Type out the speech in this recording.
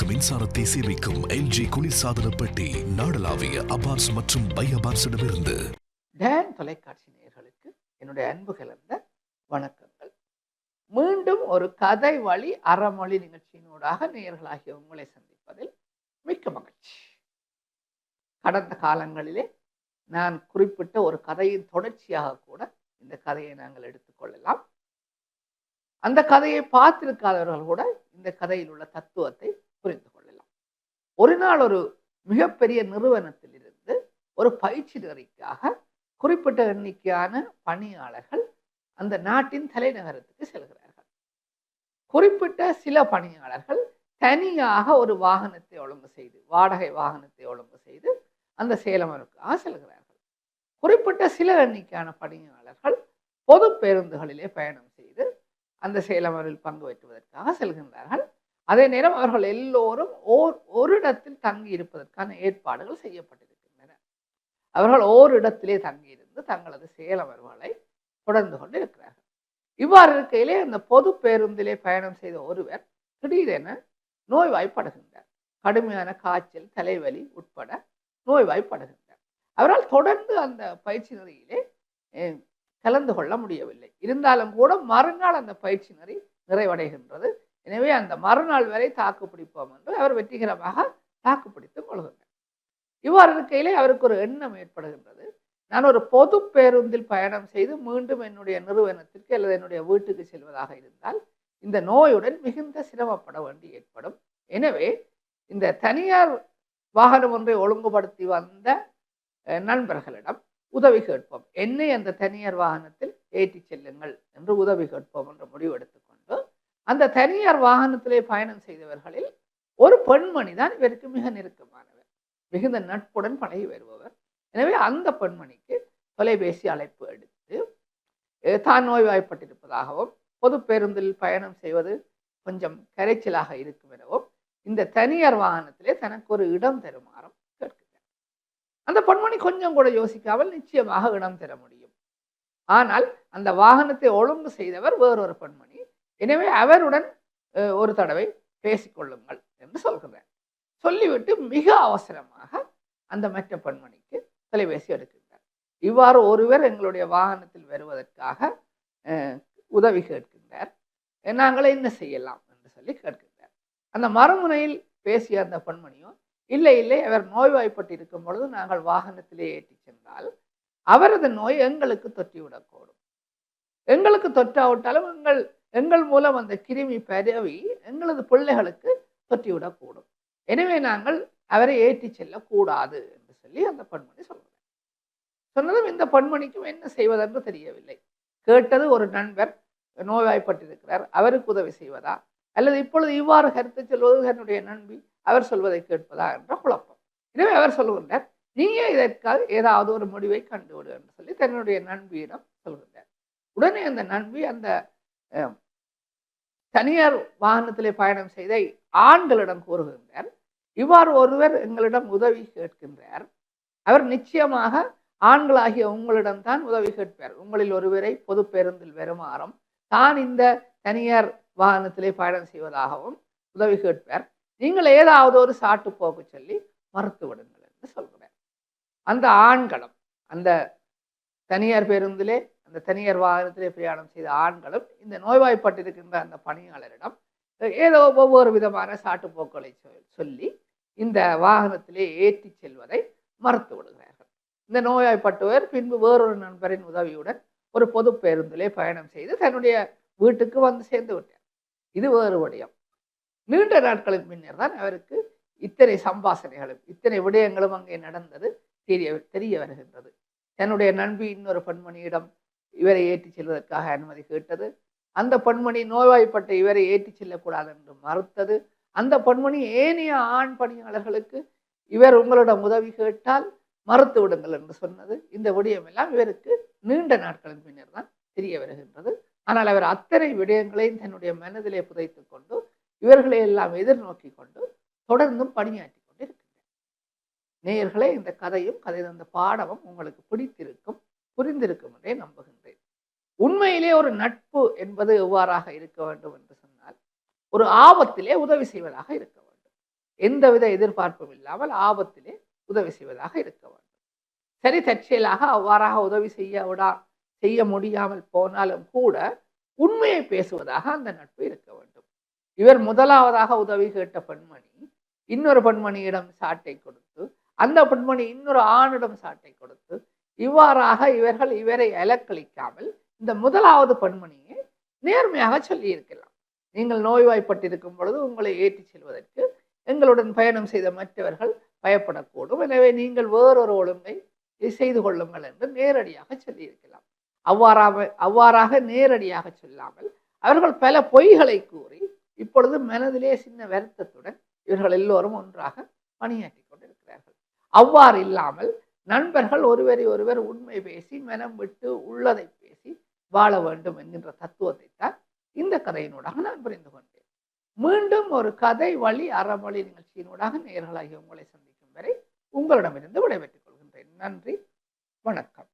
உலக மின்சாரத்தை சேமிக்கும் எல்ஜி குளிர்சாதன பெட்டி நாடளாவிய அபார்ஸ் மற்றும் பை அபார்ஸிடமிருந்து. டேன் தொலைக்காட்சி நேயர்களுக்கு என்னுடைய அன்பு கலந்த வணக்கங்கள். மீண்டும் ஒரு கதை வழி அறமொழி நிகழ்ச்சியினூடாக நேயர்களாகிய உங்களை சந்திப்பதில் மிக்க மகிழ்ச்சி. கடந்த காலங்களிலே நான் குறிப்பிட்ட ஒரு கதையின் தொடர்ச்சியாக கூட இந்த கதையை நாங்கள் எடுத்துக்கொள்ளலாம். அந்த கதையை பார்த்திருக்காதவர்கள் கூட இந்த கதையில் உள்ள தத்துவத்தை புரிந்து கொள்ளலாம். ஒரு நாள் ஒரு மிகப்பெரிய நிறுவனத்தில் இருந்து ஒரு பயிற்சி நெறிக்காக குறிப்பிட்ட எண்ணிக்கையான பணியாளர்கள் அந்த நாட்டின் தலைநகரத்துக்கு செல்கிறார்கள். குறிப்பிட்ட சில பணியாளர்கள் தனியாக ஒரு வாகனத்தை ஒழுங்கு செய்து, வாடகை வாகனத்தை ஒழுங்கு செய்து அந்த சேலமருக்காக செல்கிறார்கள். குறிப்பிட்ட சில எண்ணிக்கையான பணியாளர்கள் பொது பேருந்துகளிலே பயணம் செய்து அந்த சேலமரில் பங்கு பெற்றுவதற்காக செல்கின்றார்கள். அதே நேரம் அவர்கள் எல்லோரும் ஒரு இடத்தில் தங்கி இருப்பதற்கான ஏற்பாடுகள் செய்யப்பட்டிருக்கின்றன. அவர்கள் ஓரிடத்திலே தங்கியிருந்து தங்களது சேலமர்களை தொடர்ந்து கொண்டு இருக்கிறார்கள். இவ்வாறு இருக்கையிலே அந்த பொது பேருந்திலே பயணம் செய்த ஒருவர் திடீரென நோய்வாய்ப்படுகின்றார். கடுமையான காய்ச்சல், தலைவலி உட்பட நோய்வாய்ப்படுகின்றார். அவரால் தொடர்ந்து அந்த பயிற்சி நெறியிலே கலந்து கொள்ள முடியவில்லை. இருந்தாலும் கூட மறுநாள் அந்த பயிற்சி நெறி நிறைவடைகின்றது. எனவே அந்த மறுநாள் வரை தாக்கு பிடிப்போம் என்று அவர் வெற்றிகரமாக தாக்கு பிடித்துக் கொள்கின்றார். இவ்வாறு இருக்கையிலே அவருக்கு ஒரு எண்ணம் ஏற்படுகின்றது. நான் ஒரு பொது பேருந்தில் பயணம் செய்து மீண்டும் என்னுடைய நிறுவனத்திற்கு அல்லது என்னுடைய வீட்டுக்கு செல்வதாக இருந்தால் இந்த நோயுடன் மிகுந்த சிரமப்பட வேண்டி ஏற்படும். எனவே இந்த தனியார் வாகனம் ஒன்றை ஒழுங்குபடுத்தி வந்த நண்பர்களிடம் உதவி கேட்போம், என்னை அந்த தனியார் வாகனத்தில் ஏற்றி செல்லுங்கள் என்று உதவி கேட்போம் என்ற முடிவு எடுத்துக்கொண்டு அந்த தனியார் வாகனத்திலே பயணம் செய்தவர்களில் ஒரு பெண்மணி தான் இவருக்கு மிக நெருக்கமானவர், மிகுந்த நட்புடன் பழகி வருபவர். எனவே அந்த பெண்மணிக்கு தொலைபேசி அழைப்பு எடுத்து தான் நோய்வாய்ப்பட்டிருப்பதாகவும் பொது பேருந்தில் பயணம் செய்வது கொஞ்சம் கரைச்சலாக இருக்கும் எனவும் இந்த தனியார் வாகனத்திலே தனக்கு ஒரு இடம் தருமாறும் கேட்கிறார். அந்த பெண்மணி கொஞ்சம் கூட யோசிக்காமல் நிச்சயமாக இடம் தர முடியும். ஆனால் அந்த வாகனத்தை ஒழுங்கு செய்தவர் வேறொரு பெண்மணி. எனவே அவருடன் ஒரு தடவை பேசிக்கொள்ளுங்கள் என்று சொல்கிறார். சொல்லிவிட்டு மிக அவசரமாக அந்த மற்ற பெண்மணிக்கு தொலைபேசி எடுக்கின்றார். இவ்வாறு ஒருவர் எங்களுடைய வாகனத்தில் வருவதற்காக உதவி கேட்கின்றார், நாங்கள் என்ன செய்யலாம் என்று சொல்லி கேட்கின்றார். அந்த மறுமுனையில் பேசிய அந்த பெண்மணியோ, இல்லை இல்லை, அவர் நோய்வாய்ப்பட்டு இருக்கும் பொழுது நாங்கள் வாகனத்திலே ஏற்றி சென்றால் அவரது நோய் எங்களுக்கு தொற்றிவிடக்கூடும். எங்களுக்கு தொற்றாவிட்டாலும் எங்கள் மூலம் அந்த கிருமி பரவி எங்களது பிள்ளைகளுக்கு தொற்றிவிடக்கூடும். எனவே நாங்கள் அவரை ஏற்றி செல்லக்கூடாது என்று சொல்லி அந்த பெண்மணி சொல்கிறார். சொன்னதும் இந்த பெண்மணிக்கும் என்ன செய்வதென்று தெரியவில்லை. கேட்டது ஒரு நண்பர் நோய்வாய்ப்பட்டிருக்கிறார், அவருக்கு உதவி செய்வதா அல்லது இப்பொழுது இவ்வாறு கருத்து சொல்வது தன்னுடைய நண்பி அவர் சொல்வதை கேட்பதா என்ற குழப்பம். எனவே அவர் சொல்கின்றார், நீயே இதற்காக ஏதாவது ஒரு முடிவை கண்டுவிடு என்று சொல்லி தன்னுடைய நண்பியிடம் சொல்கின்றார். உடனே அந்த நண்பி அந்த தனியார் வாகனத்திலே பயணம் செய்த ஆண்களிடம் கூறுகின்றார், இவ்வாறு ஒருவர் எங்களிடம் உதவி கேட்கின்றார், அவர் நிச்சயமாக ஆண்களாகிய உங்களிடம் தான் உதவி கேட்பார். உங்களில் ஒருவரை பொது பேருந்தில் வருமாறும் தான் இந்த தனியார் வாகனத்திலே பயணம் செய்வதாகவும் உதவி கேட்பார். நீங்கள் ஏதாவது ஒரு சாட்டு போக்கு சொல்லி மறுத்து விடுங்கள் என்று சொல்கிறார். அந்த ஆண்களும் அந்த தனியார் பேருந்திலே அந்த தனியார் வாகனத்திலே பிரயாணம் செய்த ஆண்களும் இந்த நோய்வாய்ப்பட்டிருக்கின்ற அந்த பணியாளரிடம் ஏதோ ஒவ்வொரு விதமான சாட்டு போக்குகளை சொல்லி இந்த வாகனத்திலே ஏற்றி செல்வதை மறுத்து விடுகிறார்கள். இந்த நோய்வாய்ப்பட்டவர் பின்பு வேறொரு நண்பரின் உதவியுடன் ஒரு பொது பேருந்திலே பயணம் செய்து தன்னுடைய வீட்டுக்கு வந்து சேர்ந்து விட்டார். இது வேறு விடயம். நீண்ட நாட்களின் பின்னர் தான் அவருக்கு இத்தனை சம்பாஷணைகளும் இத்தனை விடயங்களும் அங்கே நடந்தது தெரிய வருகின்றது. தன்னுடைய நண்பி இன்னொரு பெண்மணியிடம் இவரை ஏற்றி செல்வதற்காக அனுமதி கேட்டது. அந்த பெண்மணி நோய்வாய்ப்பட்ட இவரை ஏற்றி செல்லக்கூடாது என்று மறுத்தது. அந்த பெண்மணி ஏனைய ஆண் பணியாளர்களுக்கு இவர் உங்களிடம் உதவி கேட்டால் மறுத்து விடுங்கள் என்று சொன்னது. இந்த விடயம் எல்லாம் இவருக்கு நீண்ட நாட்களின் பின்னர் தான் தெரிய வருகின்றது. ஆனால் அவர் அத்தனை விடயங்களையும் தன்னுடைய மனதிலே புதைத்து கொண்டு இவர்களை எல்லாம் எதிர்நோக்கி கொண்டு தொடர்ந்தும் பணியாற்றி கொண்டு இருக்கின்றார். நேயர்களே, இந்த கதையும் அந்த பாடமும் உங்களுக்கு பிடித்திருக்கும், புரிந்திருக்கும் என்றே நம்புகின்றேன். உண்மையிலே ஒரு நட்பு என்பது எவ்வாறாக இருக்க வேண்டும் என்று சொன்னால் ஒரு ஆபத்திலே உதவி செய்வதாக இருக்க வேண்டும். எந்தவித எதிர்பார்ப்பும் இல்லாமல் ஆபத்திலே உதவி செய்வதாக இருக்க வேண்டும். சரி, தற்செயலாக அவ்வாறாக உதவி செய்ய முடியாமல் போனாலும் கூட உண்மையை பேசுவதாக அந்த நட்பு இருக்க வேண்டும். இவர் முதலாவதாக உதவி கேட்ட பெண்மணி இன்னொரு பெண்மணியிடம் சாட்டை கொடுத்து, அந்த பெண்மணி இன்னொரு ஆணிடம் சாட்டை கொடுத்து, இவ்வாறாக இவரை அலக்களிக்காமல் இந்த முதலாவது பெண்மணியை நேர்மையாக சொல்லி இருக்கலாம். நீங்கள் நோய்வாய்ப்பட்டிருக்கும் பொழுது உங்களை ஏற்றிச் செல்வதற்கு எங்களுடன் பயணம் செய்த மற்றவர்கள் பயப்படக்கூடும், எனவே நீங்கள் வேறொரு ஒழுங்கை செய்து கொள்ளுங்கள் என்று நேரடியாக சொல்லியிருக்கலாம். அவ்வாறாக நேரடியாக சொல்லாமல் அவர்கள் பல பொய்களை கூறி இப்பொழுது மனதிலே சின்ன வருத்தத்துடன் இவர்கள் எல்லோரும் ஒன்றாக பணியாற்றி கொண்டிருக்கிறார்கள். அவ்வாறு இல்லாமல் நண்பர்கள் ஒருவரை ஒருவர் உண்மை பேசி மனம் விட்டு உள்ளதை பேசி வாழ வேண்டும் என்கின்ற தத்துவத்தை தான் இந்த கதையினூடாக நான் புரிந்து கொண்டேன். மீண்டும் ஒரு கதை வழி அறமொழி நிகழ்ச்சியினூடாக நேயர்களாகிய உங்களை சந்திக்கும் வரை உங்களிடமிருந்து விடைபெற்றுக் கொள்கின்றேன். நன்றி, வணக்கம்.